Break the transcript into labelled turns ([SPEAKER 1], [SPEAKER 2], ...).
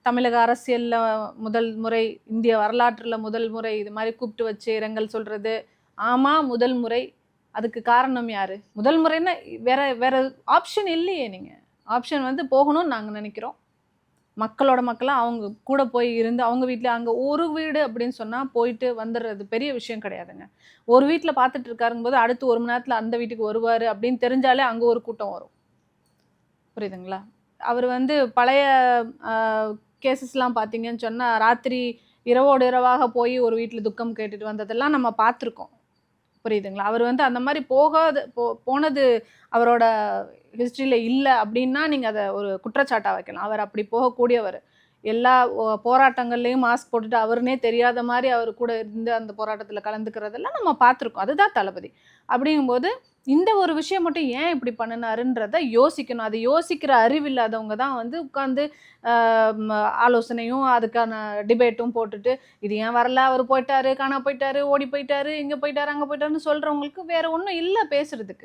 [SPEAKER 1] தமிழக அரசியல்ல முதல் முறை, இந்திய வரலாற்றுல முதல் முறை இது மாரி கூப்பிட்டு வச்சு இரங்கல் சொல்றது. ஆமா, முதல் முறை. அதுக்கு காரணம் யாரு? முதல் முறைன்னா வேற வேற ஆப்ஷன் இல்லையே நீங்க. ஆப்ஷன் வந்து போகணும்னு நாங்க நெனைக்கிறோம். மக்களோட மக்களா அவங்க கூட போய் இருந்து, அவங்க வீட்ல அங்க ஒரு வீடு அப்படின்னு சொன்னா போயிட்டு வந்துர்றது பெரிய விஷயம் கிடையாதுங்க. ஒரு வீட்ல பார்த்துட்டு இருக்காருங்கும்போது, அடுத்து 1 மணி நேரத்துல அந்த வீட்டுக்கு வருவாரு அப்படின்னு தெரிஞ்சாலே அங்க ஒரு கூட்டம் வரும். புரியுதுங்களா? அவரு வந்து பழைய அ கேஸஸ்லாம் பார்த்தீங்கன்னு சொன்னா, ராத்திரி இரவோடு இரவாக போய் ஒரு வீட்ல துக்கம் கேட்டுட்டு வந்ததெல்லாம் நம்ம பார்த்துருக்கோம். புரியுதுங்களா? அவரு வந்து அந்த மாரி போனது அவரோட ஹிஸ்டரியில இல்ல அப்டின்னா, நீங்க அத ஒரு குற்றச்சாட்டா வைக்கலாம். அவர் அப்படி போகக்கூடியவரு. எல்லா போராட்டங்கள்லயும் மாஸ்க் போட்டுட்டு அவருன்னே தெரியாத மாரி அவரு கூட இருந்து அந்த போராட்டத்துல கலந்துக்கிறதெல்லாம் நம்ம பார்த்துருக்கோம். அதுதான் தளபதி. அப்படிங்கும்போது, இந்த ஒரு விஷயம் மட்டும் ஏன் இப்படி பண்ணுனாருன்றத யோசிக்கணும். அது யோசிக்கிற அறிவில்லாதவங்க தான் வந்து உட்கார்ந்து அ ம ஆலோசனையும், அதுக்கான டிபேட்டும் போட்டுட்டு, இது ஏன் வரல? அவரு போயிட்டாரு, காணாம போயிட்டாரு, ஓடி போயிட்டாரு, இங்க போயிட்டாரு, அங்க போயிட்டாருன்னு சொல்றவங்களுக்கு வேற ஒண்ணும் இல்ல பேசுறதுக்கு.